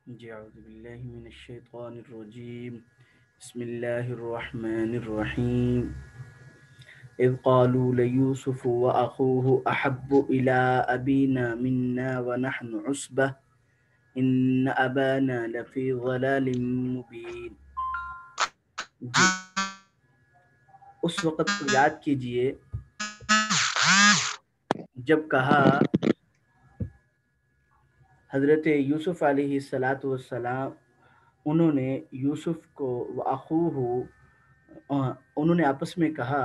جی اعوذ باللہ من الشیطان الرجیم بسم اللہ الرحمن الرحیم اذ قالوا لیوسف واخوه احب الى ابینا منا ونحن عصبہ ان ابانا لفی ضلال مبین۔ جی اس وقت کو یاد کیجئے جب کہا حضرت یوسف علیہ السلام، انہوں نے یوسف کو وَأَخُوهُ، انہوں نے آپس میں کہا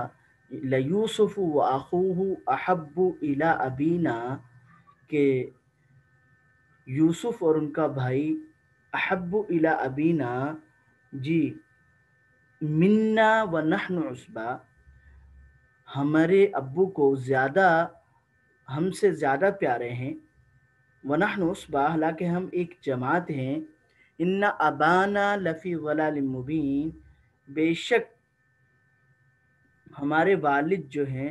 لَيُوسُفُ وَأَخُوهُ أَحَبُّ إِلَىٰ أَبِينَا، کہ یوسف اور ان کا بھائی احب الی ابینا، جی منا ونحن عصبہ، ہمارے ابو کو زیادہ، ہم سے زیادہ پیارے ہیں، ونحن عصبہ، حالانکہ ہم ایک جماعت ہیں، ان ابانا لفی ضلال مبین، بے شک ہمارے والد جو ہیں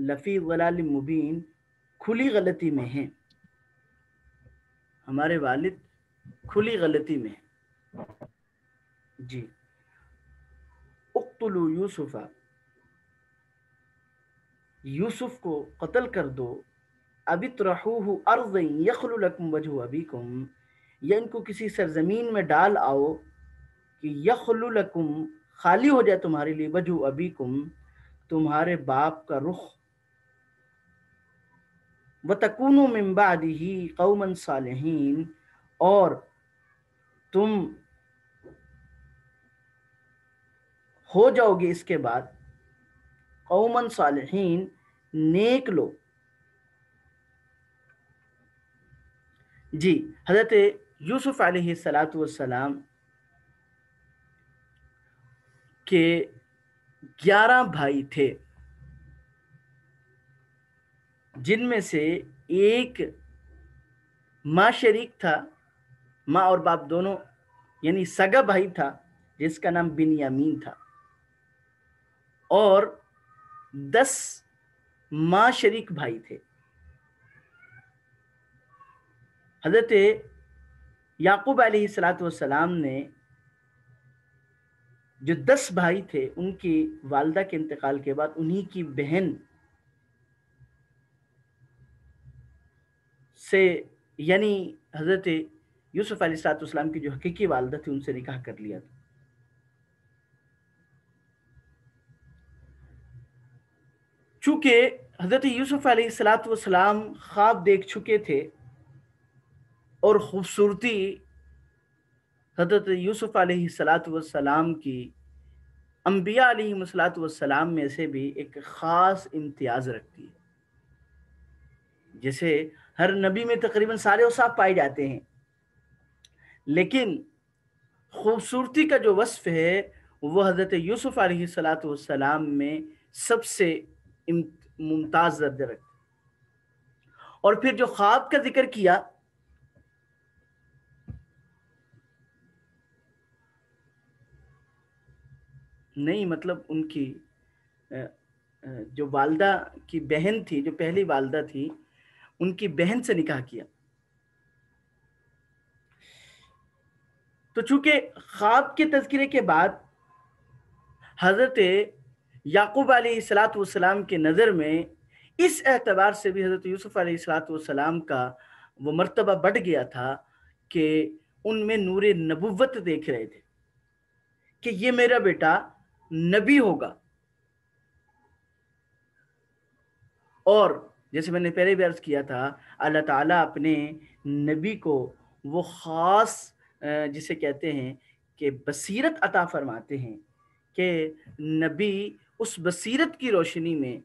لفی ضلال مبین، کھلی غلطی میں ہیں، ہمارے والد کھلی غلطی میں ہیں۔ جی اقتلوا یوسف، یوسف کو قتل کر دو، اب اطرحوہ ارضا یخل لکم وجہ ابیکم، یا ان کو کسی سرزمین میں ڈال آؤ کہ یخل لکم، خالی ہو جائے تمہارے لیے، وجہ ابیکم، تمہارے باپ کا رخ، وتکونوا من بعدہ قوما صالحین، اور تم ہو جاؤ گے اس کے بعد قوما صالحین، نیک لوگ۔ جی حضرت یوسف علیہ السلام کے 11 بھائی تھے، جن میں سے ایک ماں شریک تھا، ماں اور باپ دونوں، یعنی سگا بھائی تھا، جس کا نام بنیامین تھا، اور 10 ماں شریک بھائی تھے۔ حضرت یعقوب علیہ السلام نے جو 10 بھائی تھے، ان کی والدہ کے انتقال کے بعد انہی کی بہن سے، یعنی حضرت یوسف علیہ السلام کی جو حقیقی والدہ تھی، ان سے نکاح کر لیا تھا۔ چونکہ حضرت یوسف علیہ السلام خواب دیکھ چکے تھے، اور خوبصورتی حضرت یوسف علیہ السلام کی انبیاء علیہ السلام میں سے بھی ایک خاص امتیاز رکھتی ہے۔ جیسے ہر نبی میں تقریباً سارے اوصاف پائے جاتے ہیں، لیکن خوبصورتی کا جو وصف ہے وہ حضرت یوسف علیہ السلام میں سب سے ممتاز درجہ رکھتا ہے۔ اور پھر جو خواب کا ذکر کیا، نہیں مطلب ان کی جو والدہ کی بہن تھی، جو پہلی والدہ تھی، ان کی بہن سے نکاح کیا۔ تو چونکہ خواب کے تذکرے کے بعد حضرت یعقوب علیہ السلام کے نظر میں اس اعتبار سے بھی حضرت یوسف علیہ السلام کا وہ مرتبہ بڑھ گیا تھا کہ ان میں نور نبوت دیکھ رہے تھے کہ یہ میرا بیٹا نبی ہوگا۔ اور جیسے میں نے پہلے بھی عرض کیا تھا، اللہ تعالیٰ اپنے نبی کو وہ خاص جسے کہتے ہیں کہ بصیرت عطا فرماتے ہیں، کہ نبی اس بصیرت کی روشنی میں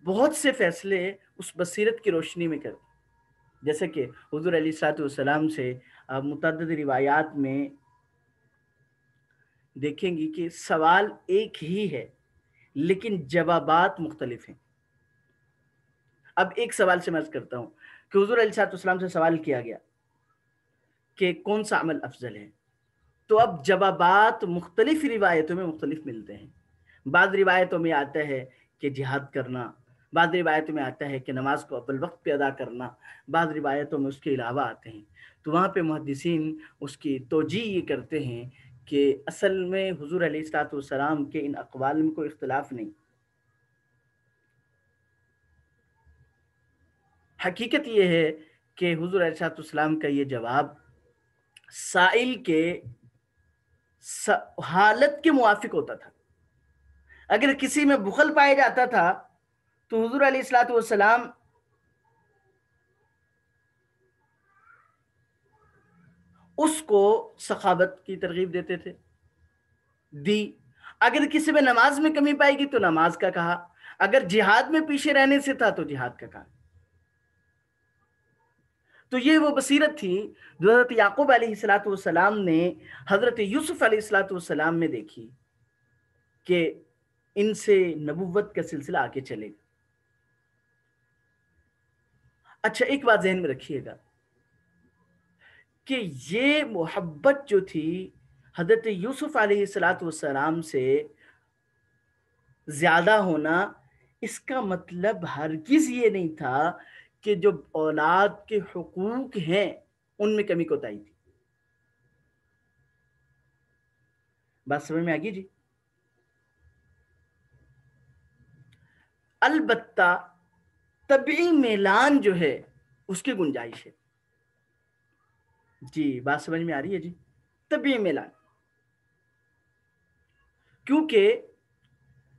بہت سے فیصلے اس بصیرت کی روشنی میں کرتے، جیسے کہ حضور علیہ السلام سے متعدد روایات میں دیکھیں گی کہ سوال ایک ہی ہے لیکن جوابات مختلف ہیں۔ اب ایک سوال سے میں عرض کرتا ہوں کہ حضور علیہ السلام سے سوال کیا گیا کہ کون سا عمل افضل ہے، تو اب جوابات مختلف روایتوں میں مختلف ملتے ہیں۔ بعض روایتوں میں آتا ہے کہ جہاد کرنا، بعض روایتوں میں آتا ہے کہ نماز کو اول وقت پہ ادا کرنا، بعض روایتوں میں اس کے علاوہ آتے ہیں۔ تو وہاں پہ محدثین اس کی توجیہ یہ کرتے ہیں کہ اصل میں حضور علیہ الصلوۃ والسلام کے ان اقوال میں کوئی اختلاف نہیں، حقیقت یہ ہے کہ حضور علیہ الصلوۃ والسلام کا یہ جواب سائل کے حالت کے موافق ہوتا تھا۔ اگر کسی میں بخل پایا جاتا تھا تو حضور علیہ الصلوۃ والسلام اس کو سخاوت کی ترغیب دیتے تھے، دی۔ اگر کسی میں نماز میں کمی پائے گی تو نماز کا کہا، اگر جہاد میں پیچھے رہنے سے تھا تو جہاد کا کہا۔ تو یہ وہ بصیرت تھی جو حضرت یعقوب علیہ الصلوۃ والسلام نے حضرت یوسف علیہ الصلوۃ والسلام میں دیکھی کہ ان سے نبوت کا سلسلہ آگے چلے گا۔ اچھا ایک بات ذہن میں رکھیے گا کہ یہ محبت جو تھی حضرت یوسف علیہ الصلوۃ والسلام سے زیادہ ہونا، اس کا مطلب ہرگز یہ نہیں تھا کہ جو اولاد کے حقوق ہیں ان میں کمی کوتاہی تھی۔ بات سمجھ میں آگی جی؟ البتہ طبعی میلان جو ہے اس کی گنجائش ہے۔ جی بات سمجھ میں آ رہی ہے جی؟ طبعی میلان، کیونکہ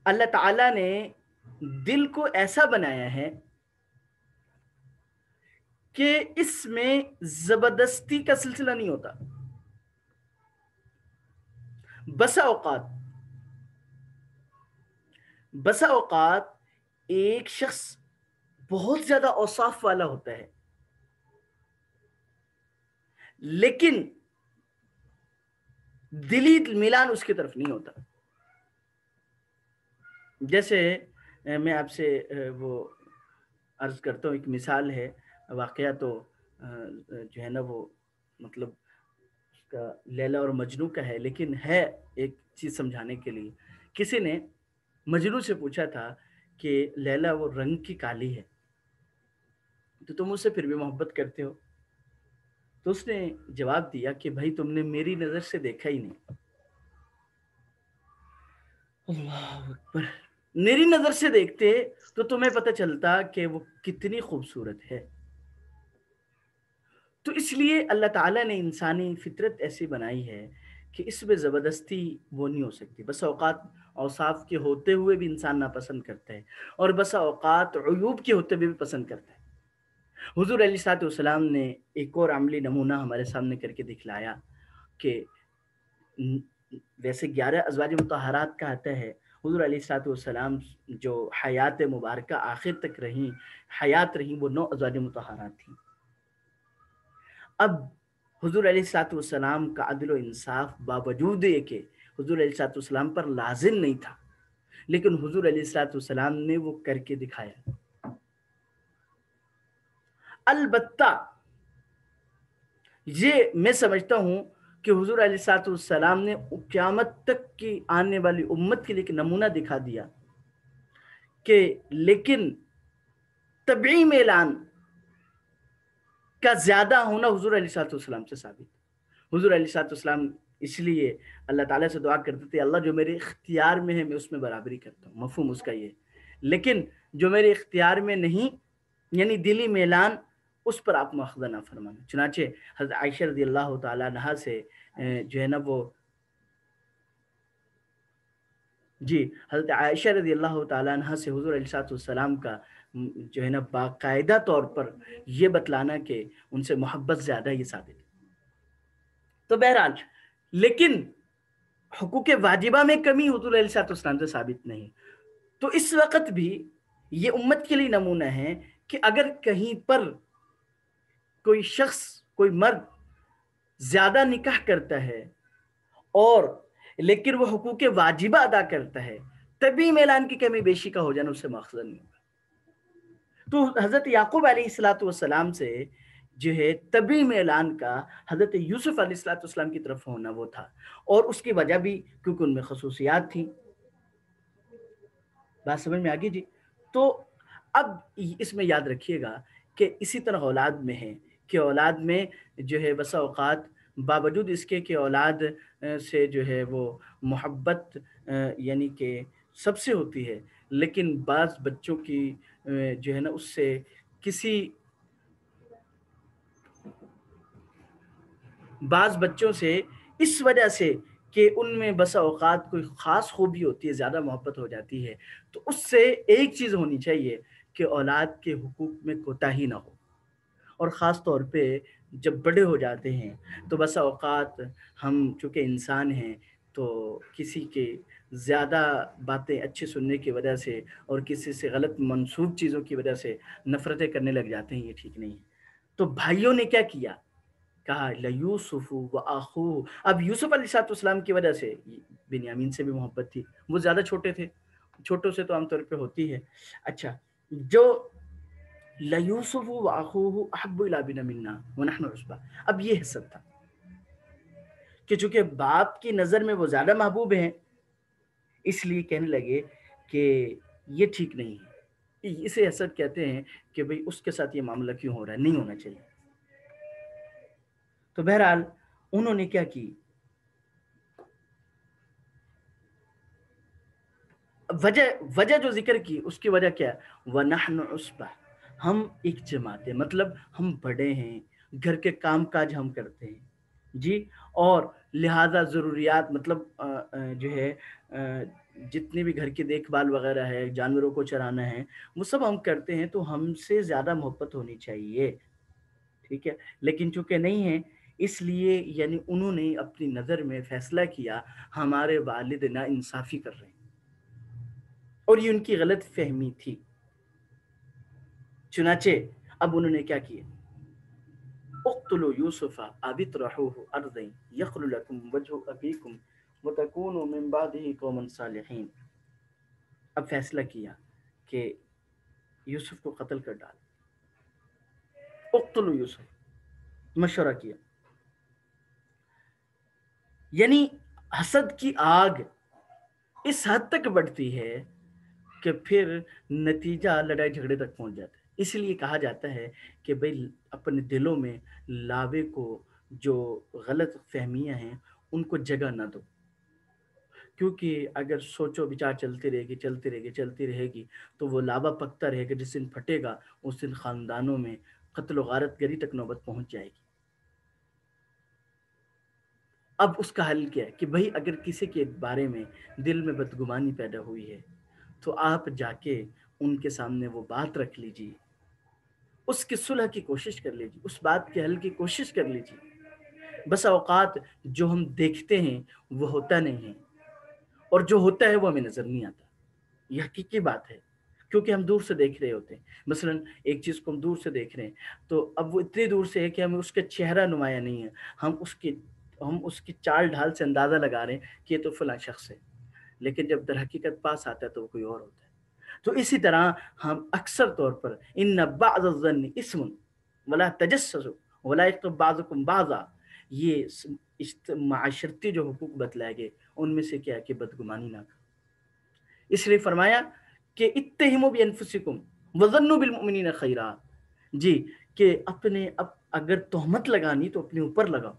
اللہ تعالیٰ نے دل کو ایسا بنایا ہے کہ اس میں زبردستی کا سلسلہ نہیں ہوتا۔ بسا اوقات ایک شخص بہت زیادہ اوصاف والا ہوتا ہے لیکن دلی میلان اس کی طرف نہیں ہوتا۔ جیسے میں آپ سے وہ عرض کرتا ہوں، ایک مثال ہے، واقعہ تو جو ہے نا وہ مطلب اس کا لیلا اور مجنو کا ہے، لیکن ہے ایک چیز سمجھانے کے لیے۔ کسی نے مجنو سے پوچھا تھا کہ لیلا وہ رنگ کی کالی ہے تو تم اس سے پھر بھی محبت کرتے ہو؟ تو اس نے جواب دیا کہ بھائی تم نے میری نظر سے دیکھا ہی نہیں۔ اللہ اکبر! میری نظر سے دیکھتے تو تمہیں پتہ چلتا کہ وہ کتنی خوبصورت ہے۔ تو اس لیے اللہ تعالیٰ نے انسانی فطرت ایسی بنائی ہے کہ اس میں زبردستی وہ نہیں ہو سکتی۔ بس اوقات اوصاف کے ہوتے ہوئے بھی انسان ناپسند کرتا ہے، اور بس اوقات عیوب کے ہوتے ہوئے بھی پسند کرتا ہے۔ حضور علیہ الصلوۃ والسلام نے ایک اور عملی نمونہ ہمارے سامنے کر کے دکھلایا کہ ویسے 11 ازواج مطہرات کا آتا ہے، حضور علیہ الصلوۃ والسلام جو حیات مبارکہ آخر تک رہیں، حیات رہیں، وہ 9 ازواج مطہرات تھیں۔ اب حضور علیہ الصلوۃ والسلام کا عدل و انصاف باوجود یہ کہ حضور علیہ الصلوۃ والسلام پر لازم نہیں تھا، لیکن حضور علیہ الصلوۃ والسلام نے وہ کر کے دکھایا۔ البتہ یہ میں سمجھتا ہوں کہ حضور علیہ الصلوۃ والسلام نے قیامت تک کی آنے والی امت کے لیے ایک نمونہ دکھا دیا کہ لیکن طبعی میلان کا زیادہ ہونا حضور علیہ الصلوۃ والسلام سے ثابت۔ حضور علیہ الصلوۃ والسلام اس لیے اللہ تعالیٰ سے دعا کرتے تھے، اللہ جو میرے اختیار میں ہے میں اس میں برابری کرتا ہوں، مفہوم اس کا یہ، لیکن جو میرے اختیار میں نہیں یعنی دلی میلان، اس پر آپ مؤاخذہ نہ فرمانا۔ چنانچہ حضرت عائشہ رضی اللہ تعالیٰ عنہا سے جو ہے نا وہ حضرت عائشہ رضی اللہ تعالیٰ عنہ سے حضور علیہ الصلوۃ والسلام کا جو ہے نا باقاعدہ طور پر یہ بتلانا کہ ان سے محبت زیادہ یہ ثابت ہے۔ تو بہرحال لیکن حقوق واجبہ میں کمی حضور علیہ الصلوۃ والسلام سے ثابت نہیں۔ تو اس وقت بھی یہ امت کے لیے نمونہ ہے کہ اگر کہیں پر کوئی شخص، کوئی مرد زیادہ نکاح کرتا ہے اور لیکن وہ حقوق واجبہ ادا کرتا ہے، طبعی میلان کی کمی بیشی کا ہو جانا اس سے مؤاخذہ نہیں ہوگا۔ تو حضرت یعقوب علیہ الصلوۃ والسلام سے جو ہے طبعی میلان کا حضرت یوسف علیہ الصلوۃ والسلام کی طرف ہونا وہ تھا، اور اس کی وجہ بھی کیونکہ ان میں خصوصیات تھیں۔ بات سمجھ میں آگی جی؟ تو اب اس میں یاد رکھیے گا کہ اسی طرح اولاد میں ہے کہ اولاد میں جو ہے بسا اوقات باوجود اس کے کہ اولاد سے جو ہے وہ محبت یعنی کہ سب سے ہوتی ہے، لیکن بعض بچوں کی جو ہے نا اس سے کسی بعض بچوں سے اس وجہ سے کہ ان میں بسا اوقات کوئی خاص خوبی ہوتی ہے، زیادہ محبت ہو جاتی ہے، تو اس سے ایک چیز ہونی چاہیے کہ اولاد کے حقوق میں کوتاہی نہ ہو، اور خاص طور پہ جب بڑے ہو جاتے ہیں تو بسا اوقات ہم چونکہ انسان ہیں تو کسی کے زیادہ باتیں اچھی سننے کی وجہ سے اور کسی سے غلط منسوب چیزوں کی وجہ سے نفرتیں کرنے لگ جاتے ہیں، یہ ٹھیک نہیں ہے۔ تو بھائیوں نے کیا کیا؟ کہا لیوسف و آخوہ، اب یوسف علیہ الصلوۃ والسلام کی وجہ سے بنیامین سے بھی محبت تھی، وہ زیادہ چھوٹے تھے، چھوٹوں سے تو عام طور پہ ہوتی ہے۔ اچھا، جو لیوسف و اخوہ احب الی ابینا منا ونحن عصبہ، اب یہ حسد تھا کہ چونکہ باپ کی نظر میں وہ زیادہ محبوب ہیں، اس لیے کہنے لگے کہ یہ ٹھیک نہیں ہے، اسے حسد کہتے ہیں کہ بھئی اس کے ساتھ یہ معاملہ کیوں ہو رہا ہے، نہیں ہونا چاہیے۔ تو بہرحال انہوں نے کیا کی، وجہ جو ذکر کی اس کی وجہ کیا ہے، وَنَحْنُ عُصْبَةٌ، ہم ایک جماعت ہیں، مطلب ہم بڑے ہیں، گھر کے کام کاج ہم کرتے ہیں جی، اور لہذا ضروریات مطلب جو ہے جتنی بھی گھر کی دیکھ بھال وغیرہ ہے، جانوروں کو چرانا ہے، وہ سب ہم کرتے ہیں، تو ہم سے زیادہ محبت ہونی چاہیے، ٹھیک ہے، لیکن چونکہ نہیں ہے، اس لیے یعنی انہوں نے اپنی نظر میں فیصلہ کیا ہمارے والد نا انصافی کر رہے ہیں، اور یہ ان کی غلط فہمی تھی۔ چنانچہ اب انہوں نے کیا کیا، اقتلوا یوسف او اطرحوه ارضا یخل لکم وجہ ابیکم وتکونوا من بعدہ قوما صالحین، اب فیصلہ کیا کہ یوسف کو قتل کر ڈال، اقتلوا یوسف، مشورہ کیا، یعنی حسد کی آگ اس حد تک بڑھتی ہے کہ پھر نتیجہ لڑائی جھگڑے تک پہنچ جاتا ہے۔ اس لیے کہا جاتا ہے کہ بھئی اپنے دلوں میں لاوے کو جو غلط فہمیاں ہیں ان کو جگہ نہ دو، کیونکہ اگر سوچو بچار چلتی رہے گی چلتی رہے گی چلتی رہے گی تو وہ لاوا پکتا رہے گا، جس دن پھٹے گا اس دن خاندانوں میں قتل و غارت گری تک نوبت پہنچ جائے گی۔ اب اس کا حل کیا ہے کہ بھئی اگر کسی کے بارے میں دل میں بدگمانی پیدا ہوئی ہے تو آپ جا کے ان کے سامنے وہ بات رکھ لیجیے، اس کی صلح کی کوشش کر لیجیے، اس بات کے حل کی کوشش کر لیجیے۔ بس اوقات جو ہم دیکھتے ہیں وہ ہوتا نہیں ہے، اور جو ہوتا ہے وہ ہمیں نظر نہیں آتا، یہ حقیقی بات ہے، کیونکہ ہم دور سے دیکھ رہے ہوتے ہیں۔ مثلا ایک چیز کو ہم دور سے دیکھ رہے ہیں تو اب وہ اتنی دور سے ہے کہ ہمیں اس کا چہرہ نمایاں نہیں ہے، ہم اس کی چال ڈھال سے اندازہ لگا رہے ہیں کہ یہ تو فلاں شخص ہے، لیکن جب در حقیقت پاس آتا ہے تو وہ کوئی اور ہوتا ہے۔ تو اسی طرح ہم اکثر طور پر ان بعض الظن اسم ولا تجسسوا ولا یغتب بعضکم بعضا، یہ معاشرتی جو حقوق بتلائے گئے ان میں سے کیا ہے کہ بدگمانی نہ کرو، اس لیے فرمایا کہ اتہموا بانفسکم وظنوا بالمؤمنین خیرا، جی، کہ اگر تہمت لگانی تو اپنے اوپر لگاؤ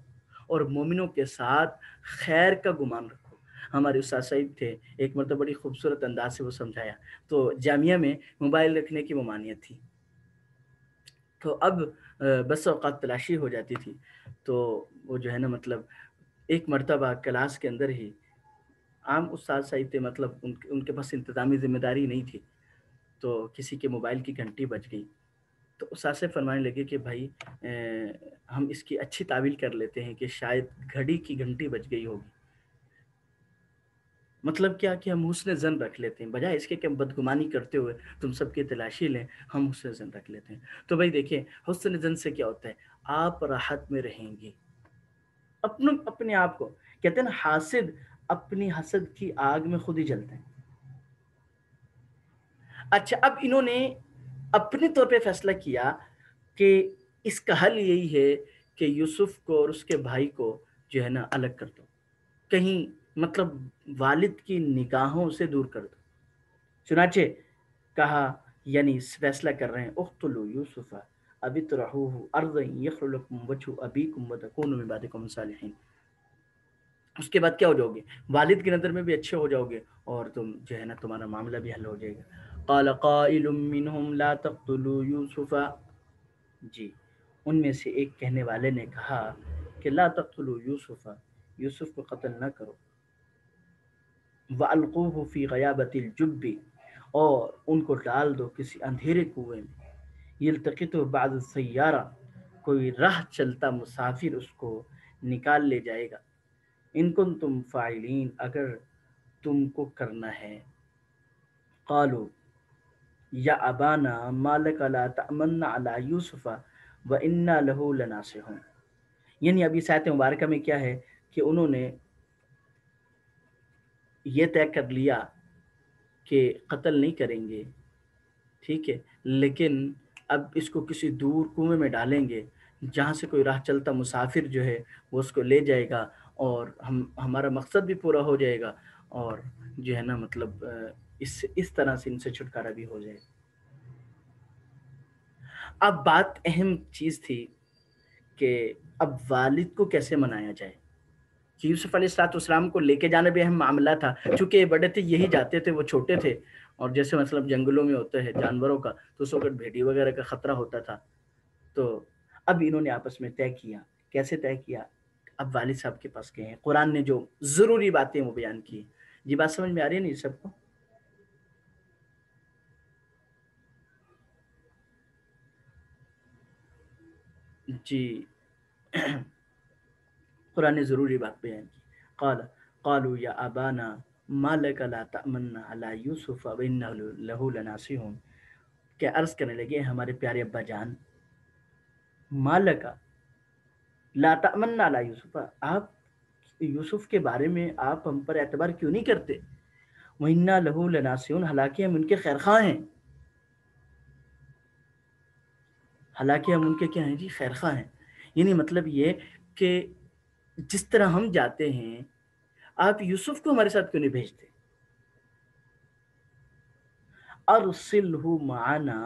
اور مومنوں کے ساتھ خیر کا گمان رکھو۔ ہمارے استاد صاحب تھے، ایک مرتبہ بڑی خوبصورت انداز سے وہ سمجھایا، تو جامعہ میں موبائل رکھنے کی ممانعت تھی، تو اب بس اوقات تلاشی ہو جاتی تھی، تو وہ جو ہے نا مطلب ایک مرتبہ کلاس کے اندر ہی عام استاد صاحب تھے، مطلب ان کے پاس انتظامی ذمہ داری نہیں تھی، تو کسی کے موبائل کی گھنٹی بج گئی، تو استاد سے فرمانے لگے کہ بھائی ہم اس کی اچھی تعویل کر لیتے ہیں کہ شاید گھڑی کی گھنٹی بج گئی ہوگی، مطلب کیا کہ ہم حسن زن رکھ لیتے ہیں، بجائے اس کے کہ ہم بدگمانی کرتے ہوئے تم سب کی تلاشی لیں، ہم حسن زن رکھ لیتے ہیں۔ تو بھائی دیکھیں حسن زن سے کیا ہوتا ہے، آپ راحت میں رہیں گے، اپنے آپ کو، کہتے ہیں نا حاسد اپنی حسد کی آگ میں خود ہی جلتے ہیں۔ اچھا، اب انہوں نے اپنے طور پہ فیصلہ کیا کہ اس کا حل یہی ہے کہ یوسف کو اور اس کے بھائی کو جو ہے نا الگ کر دو، کہیں مطلب والد کی نگاہوں سے دور کر دو۔ چنانچہ کہا یعنی فیصلہ کر رہے ہیں اقتلوا یوسف اب اطرحوه ارضا یخل لکم وجہ ابیکم وتکونوا من بعدہ قوما صالحین. اس کے بعد کیا ہو جاؤ گے؟ والد کی نظر میں بھی اچھے ہو جاؤ گے اور تم جو ہے نا تمہارا معاملہ بھی حل ہو جائے گا. قال قائل منهم لا تقتلوا یوسف، جی ان میں سے ایک کہنے والے نے کہا کہ لا تقتلوا یوسف، یوسف کو قتل نہ کرو. وَأَلْقُوهُ فِي غَيَابَةِ الْجُبِّ، اور ان کو ڈال دو کسی اندھیرے کنویں میں. یلتقطه بعض السیارہ، کوئی راہ چلتا مسافر اس کو نکال لے جائے گا. ان کنتم فاعلین، اگر تم کو کرنا ہے. قالوا یا ابانا ما لک لا تأمنا علی یوسف وإنا له لناصحون. یعنی اب اس آیت مبارکہ میں کیا ہے کہ انہوں نے یہ طے کر لیا کہ قتل نہیں کریں گے، ٹھیک ہے، لیکن اب اس کو کسی دور کنویں میں ڈالیں گے جہاں سے کوئی راہ چلتا مسافر جو ہے وہ اس کو لے جائے گا اور ہمارا مقصد بھی پورا ہو جائے گا اور جو ہے نا مطلب اس طرح سے ان سے چھٹکارا بھی ہو جائے گا. اب بات اہم چیز تھی کہ اب والد کو کیسے منایا جائے کہ یوسف علیہ السلام کو لے کے جانا بھی اہم معاملہ تھا. چونکہ یہ بڑے تھے یہی جاتے تھے، وہ چھوٹے تھے اور جیسے مطلب جنگلوں میں ہوتا ہے جانوروں کا تو اس وقت بھیڑی وغیرہ کا خطرہ ہوتا تھا. تو اب انہوں نے آپس میں طے کیا. کیسے طے کیا؟ اب والد صاحب کے پاس گئے ہیں، قرآن نے جو ضروری باتیں وہ بیان کی. جی بات سمجھ میں آ رہی ہے نہیں سب کو؟ جی قرآن نے ضروری بات بیان کی. قالوا یا ابانا ما لک لا تأمنا علی یوسف وإنا له لناصحون. کہ عرض کرنے لگے ہمارے پیارے ابا جان، ما لک لا تأمنا علی یوسف، آپ یوسف کے بارے میں آپ ہم پر اعتبار کیوں نہیں کرتے؟ وإنا له لناصحون، حالانکہ ہم ان کے خیر خواہ ہیں. حالانکہ ہم ان کے کیا ہیں جی؟ خیر خواہ ہیں. یعنی مطلب یہ کہ جس طرح ہم جاتے ہیں آپ یوسف کو ہمارے ساتھ کیوں نہیں بھیجتے؟ ارسلہ معنا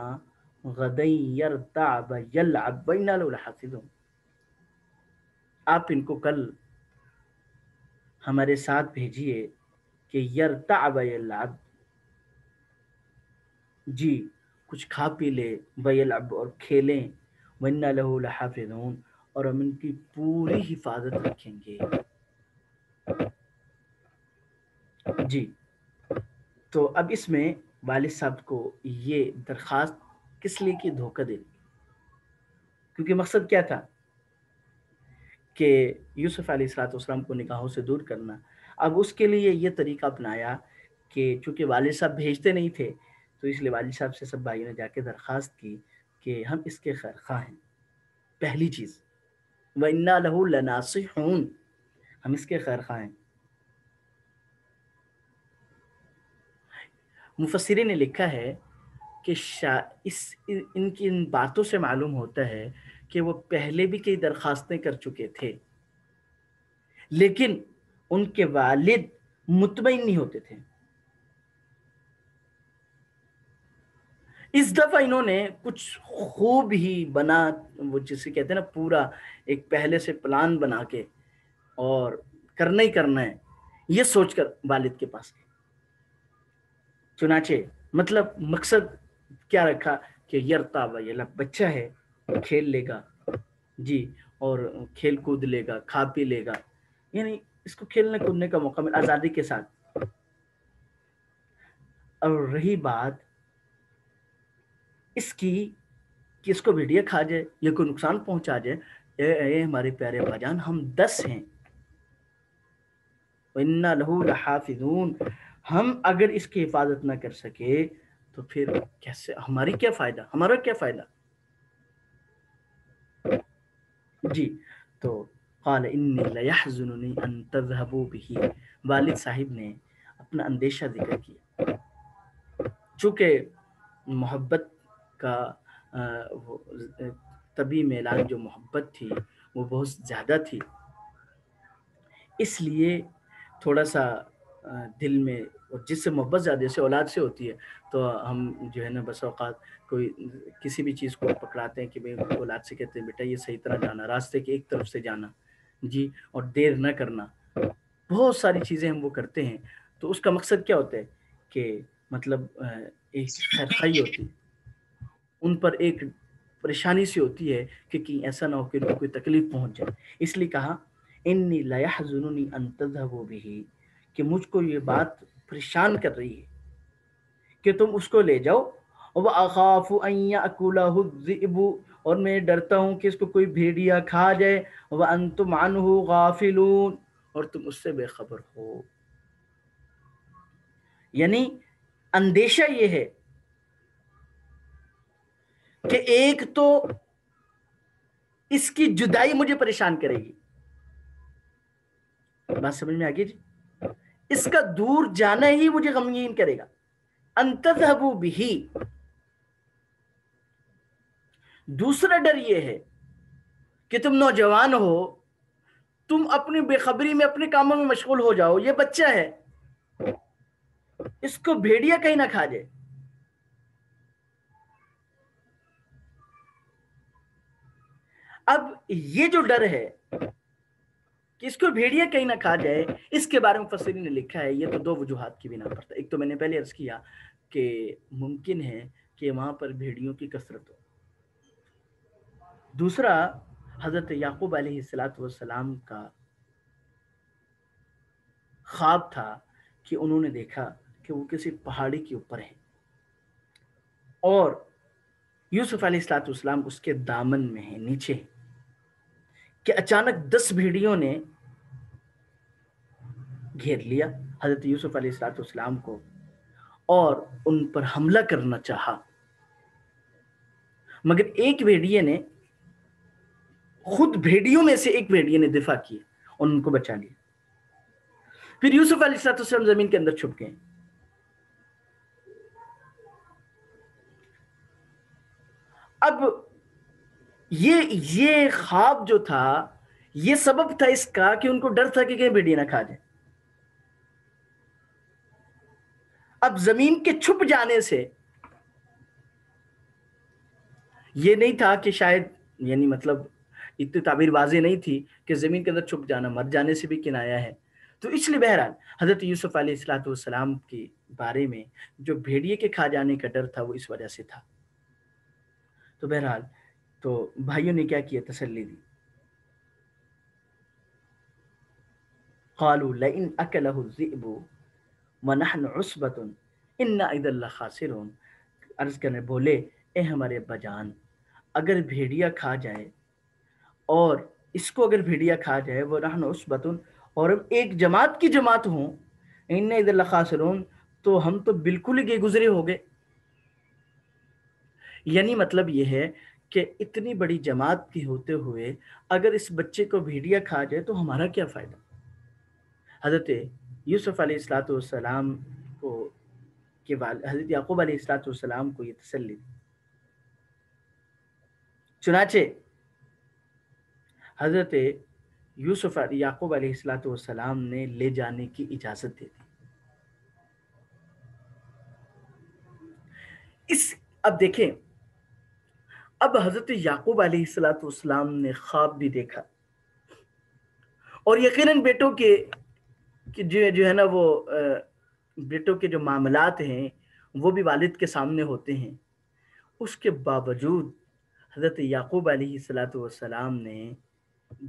غدا یرتع ویلعب وإنا له لحافظون. آپ ان کو کل ہمارے ساتھ بھیجیے کہ یرتع ویلعب، جی کچھ کھا پی لے، ویلعب اور کھیلیں، وإنا له لحافظون اور ہم ان کی پوری حفاظت رکھیں گے. جی تو اب اس میں والد صاحب کو یہ درخواست کس لیے کی؟ دھوکہ دے، کیونکہ مقصد کیا تھا کہ یوسف علیہ السلام کو نکاحوں سے دور کرنا. اب اس کے لیے یہ طریقہ اپنایا کہ چونکہ والد صاحب بھیجتے نہیں تھے تو اس لیے والد صاحب سے سب بھائیوں نے جا کے درخواست کی کہ ہم اس کے خیر خواہ ہیں. پہلی چیز وَإِنَّا لَهُ لَنَاصِحُونَ، ہم اس کے خیر خواہ ہیں. مفسرین نے لکھا ہے کہ ان کی ان باتوں سے معلوم ہوتا ہے کہ وہ پہلے بھی کئی درخواستیں کر چکے تھے لیکن ان کے والد مطمئن نہیں ہوتے تھے. اس دفعہ انہوں نے کچھ خوب ہی بنا، وہ جسے کہتے ہیں نا پورا ایک پہلے سے پلان بنا کے اور کرنا ہی کرنا ہے یہ سوچ کر والد کے پاس گئے. چنانچہ مطلب مقصد کیا رکھا کہ یرتا ویلا، بچہ ہے کھیل لے گا، جی اور کھیل کود لے گا، کھا پی لے گا، یعنی اس کو کھیلنے کودنے کا موقع مل آزادی کے ساتھ. اور رہی بات اس کی کہ اس کو بھیڑیا کھا جائے یا کوئی نقصان پہنچا جائے، اے ہمارے پیارے ابا جان ہم 10 ہیں، وَإِنَّا لَهُ لَحَافِظُونَ، ہم اگر اس کی حفاظت نہ کر سکے تو پھر کیسے ہماری کیا فائدہ، ہمارا کیا فائدہ. جی تو قال انی لیحزننی ان تذهبوا به، والد صاحب نے اپنا اندیشہ ذکر کیا. چونکہ محبت کا طبی میلان جو محبت تھی وہ بہت زیادہ تھی، اس لیے تھوڑا سا دل میں، اور جس سے محبت زیادہ سے اولاد سے ہوتی ہے، تو ہم جو ہے نا بس اوقات کوئی کسی بھی چیز کو پکڑاتے ہیں کہ بھئی اولاد سے کہتے ہیں بیٹا یہ صحیح طرح جانا، راستے کے ایک طرف سے جانا جی، اور دیر نہ کرنا، بہت ساری چیزیں ہم وہ کرتے ہیں. تو اس کا مقصد کیا ہوتا ہے کہ مطلب ایک خیر خواہی ہوتی ہے، ان پر ایک پریشانی سی ہوتی ہے کہ کہیں ایسا نہ ہو کہ ان کو کوئی تکلیف پہنچ جائے. اس لیے کہا انی لا یحزننی ان تذهبوا به، کہ مجھ کو یہ بات پریشان کر رہی ہے کہ تم اس کو لے جاؤ. وَأَخَافُ أَن يَأْكُلَهُ الذِّئْبُ، اور میں ڈرتا ہوں کہ اس کو کوئی بھیڑیا کھا جائے. وَأَنْتُمْ عَنْهُ غَافِلُونَ، اور تم اس سے بے خبر ہو. یعنی اندیشہ یہ ہے کہ ایک تو اس کی جدائی مجھے پریشان کرے گی، بات سمجھ میں آگے جی، اس کا دور جانا ہی مجھے غمگین کرے گا. ان تذهبوا به، دوسرا ڈر یہ ہے کہ تم نوجوان ہو، تم اپنی بے خبری میں اپنے کاموں میں مشغول ہو جاؤ، یہ بچہ ہے، اس کو بھیڑیا کہیں نہ کھا جائے. اب یہ جو ڈر ہے کہ اس کو بھیڑیا کہیں نہ کھا جائے، اس کے بارے میں مفسرین نے لکھا ہے یہ تو دو وجوہات کی بنا پر تھا. ایک تو میں نے پہلے عرض کیا کہ ممکن ہے کہ وہاں پر بھیڑیوں کی کثرت ہو. دوسرا، حضرت یعقوب علیہ السلام کا خواب تھا کہ انہوں نے دیکھا کہ وہ کسی پہاڑی کے اوپر ہے اور یوسف علیہ السلام اس کے دامن میں ہے، نیچے، کہ اچانک 10 بھیڑیوں نے گھیر لیا حضرت یوسف علیہ السلام کو اور ان پر حملہ کرنا چاہا، مگر ایک بھیڑیے نے، خود بھیڑیوں میں سے ایک بھیڑیے نے دفاع کیا اور ان کو بچا لیا. پھر یوسف علیہ السلام زمین کے اندر چھپ گئے. اب یہ خواب جو تھا یہ سبب تھا اس کا کہ ان کو ڈر تھا کہ کہیں بھیڑیا نہ کھا جائے. اب زمین کے چھپ جانے سے یہ نہیں تھا کہ شاید، یعنی مطلب اتنی تعبیر واضح نہیں تھی کہ زمین کے اندر چھپ جانا مر جانے سے بھی کنایا ہے. تو اس لیے بہرحال حضرت یوسف علیہ السلام کے بارے میں جو بھیڑیے کے کھا جانے کا ڈر تھا وہ اس وجہ سے تھا. تو بہرحال تو بھائیوں نے کیا کیا، تسلی دی. قالوا لئن اکلہ الذئب ونحن عصبۃ انا اذا لخاسرون. عرض کرنے بولے اے ہمارے ابا جان، اگر بھیڑیا کھا جائے، اور اس کو اگر بھیڑیا کھا جائے، ونحن عصبۃ، اور ہم ایک جماعت کی جماعت ہوں، انا اذا لخاسرون، تو ہم تو بالکل ہی گئے گزرے ہو گئے. یعنی مطلب یہ ہے کہ اتنی بڑی جماعت کی ہوتے ہوئے اگر اس بچے کو بھیڑیا کھا جائے تو ہمارا کیا فائدہ. حضرت یوسف علیہ السلام کو کے حضرت یعقوب علیہ السلام کو یہ تسلی دی. چنانچہ حضرت یوسف یعقوب علیہ السلام نے لے جانے کی اجازت دے دی. اب دیکھیں، اب حضرت یعقوب علیہ السلام نے خواب بھی دیکھا، اور یقیناً بیٹوں کے جو ہے نا وہ بیٹوں کے جو معاملات ہیں وہ بھی والد کے سامنے ہوتے ہیں. اس کے باوجود حضرت یعقوب علیہ السلام نے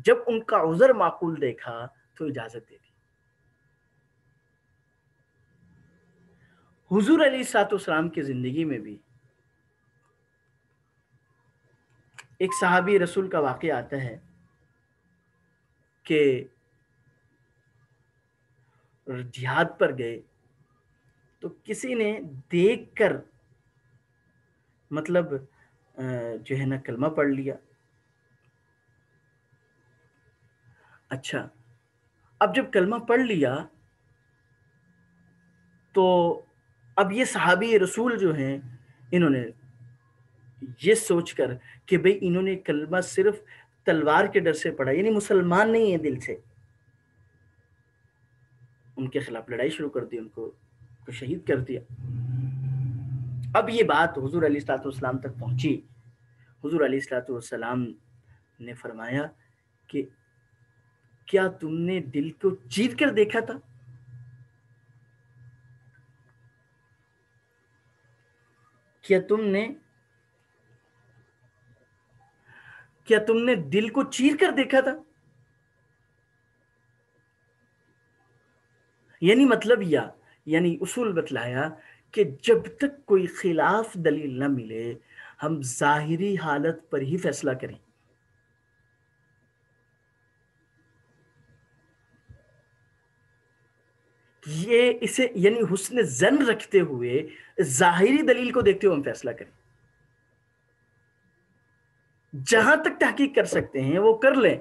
جب ان کا عذر معقول دیکھا تو اجازت دے دی. حضور علیہ السلام کی زندگی میں بھی ایک صحابی رسول کا واقعہ آتا ہے کہ جہاد پر گئے تو کسی نے دیکھ کر مطلب جو ہے نا کلمہ پڑھ لیا. اچھا، اب جب کلمہ پڑھ لیا تو اب یہ صحابی رسول جو ہیں انہوں نے یہ سوچ کر کہ بھئی انہوں نے کلمہ صرف تلوار کے ڈر سے پڑھا، یعنی مسلمان نہیں ہیں دل سے، ان کے خلاف لڑائی شروع کر دی، ان کو شہید کر دیا۔ اب یہ بات حضور علیہ الصلوۃ والسلام تک پہنچی۔ حضور علیہ الصلوۃ والسلام نے فرمایا کہ کیا تم نے دل کو چیر کر دیکھا تھا؟ کیا تم نے دل کو چیر کر دیکھا تھا؟ یعنی مطلب یعنی اصول بتلایا کہ جب تک کوئی خلاف دلیل نہ ملے ہم ظاہری حالت پر ہی فیصلہ کریں۔ یہ اسے یعنی حسن ظن رکھتے ہوئے ظاہری دلیل کو دیکھتے ہوئے ہم فیصلہ کریں۔ جہاں تک تحقیق کر سکتے ہیں وہ کر لیں،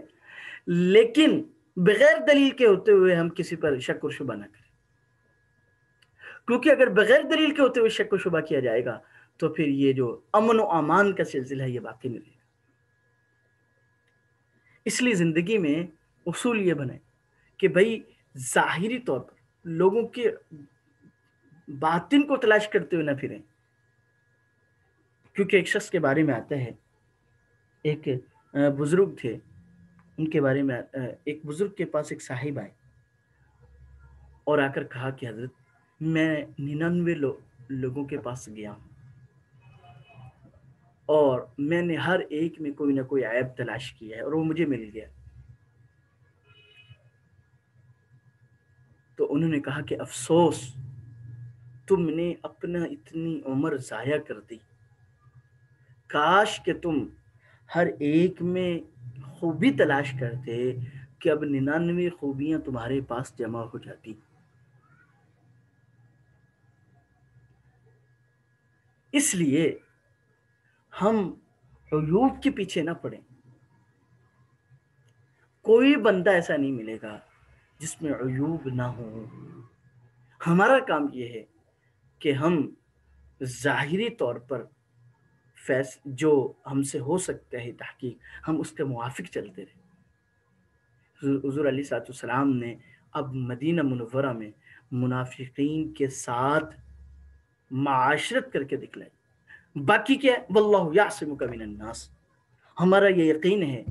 لیکن بغیر دلیل کے ہوتے ہوئے ہم کسی پر شک و شبہ نہ کریں، کیونکہ اگر بغیر دلیل کے ہوتے ہوئے شک و شبہ کیا جائے گا تو پھر یہ جو امن و امان کا سلسلہ ہے یہ باقی نہیں رہے گا۔ اس لیے زندگی میں اصول یہ بنے کہ بھائی ظاہری طور پر لوگوں کے باطن کو تلاش کرتے ہوئے نہ پھریں، کیونکہ ایک شخص کے بارے میں آتا ہے، ایک بزرگ تھے، ان کے بارے میں ایک بزرگ کے پاس ایک صاحب آئے اور آ کر کہا کہ حضرت میں 99 لوگوں کے پاس گیا ہوں اور میں نے ہر ایک میں کوئی نہ کوئی عیب تلاش کیا ہے اور وہ مجھے مل گیا۔ تو انہوں نے کہا کہ افسوس، تم نے اپنا اتنی عمر ضائع کر دی، کاش کہ تم ہر ایک میں خوبی تلاش کرتے کہ اب 99 خوبیاں تمہارے پاس جمع ہو جاتی۔ اس لیے ہم عیوب کے پیچھے نہ پڑیں۔ کوئی بندہ ایسا نہیں ملے گا جس میں عیوب نہ ہو۔ ہمارا کام یہ ہے کہ ہم ظاہری طور پر جو ہم سے ہو سکتا ہے تحقیق ہم اس کے موافق چلتے رہے۔ حضور علیہ الصلوۃ والسلام نے اب مدینہ منورہ میں منافقین کے ساتھ معاشرت کر کے دکھلائی۔ باقی کیا ہے؟ واللہ یعصمک من الناس۔ ہمارا یہ یقین ہے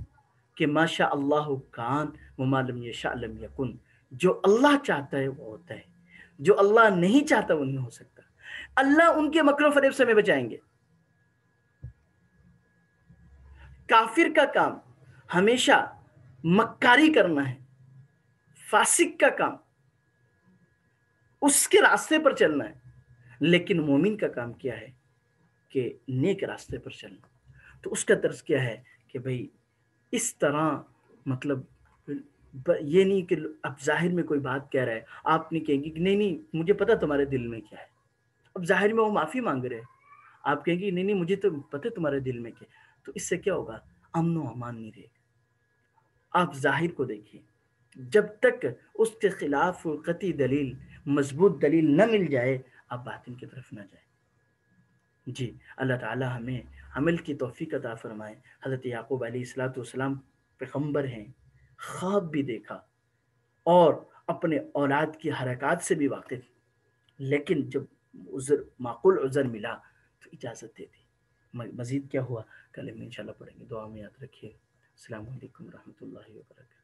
کہ ما شاء اللہ کان وما لم یشاء لم یکن، جو اللہ چاہتا ہے وہ ہوتا ہے، جو اللہ نہیں چاہتا وہ نہیں ہو سکتا۔ اللہ ان کے مکر و فریب سے ہمیں بچائیں گے۔ کافر کا کام ہمیشہ مکاری کرنا ہے، فاسق کا کام اس کے راستے پر چلنا ہے، لیکن مومن کا کام کیا ہے کہ نیک راستے پر چلنا۔ تو اس کا طرز کیا ہے کہ بھئی اس طرح مطلب یہ نہیں کہ اب ظاہر میں کوئی بات کہہ رہا ہے آپ نہیں کہیں گے کہ نہیں مجھے پتا تمہارے دل میں کیا ہے۔ اب ظاہر میں وہ معافی مانگ رہے ہیں، آپ کہیں گے نہیں مجھے تو پتا تمہارے دل میں کیا، تو اس سے کیا ہوگا؟ امن و امان نہیں رہے گا۔ آپ ظاہر کو دیکھیے، جب تک اس کے خلاف قطعی دلیل، مضبوط دلیل نہ مل جائے آپ باطن کی طرف نہ جائیں۔ جی اللہ تعالی ہمیں عمل کی توفیق عطا فرمائے۔ حضرت یعقوب علیہ الصلوۃ والسلام پیغمبر ہیں، خواب بھی دیکھا اور اپنے اولاد کی حرکات سے بھی واقف، لیکن جب معقول عذر ملا تو اجازت دے دی۔ مزید کیا ہوا کل ہم انشاءاللہ پڑھیں گے۔ دعا میں یاد رکھیے۔ السلام علیکم ورحمۃ اللہ وبرکاتہ۔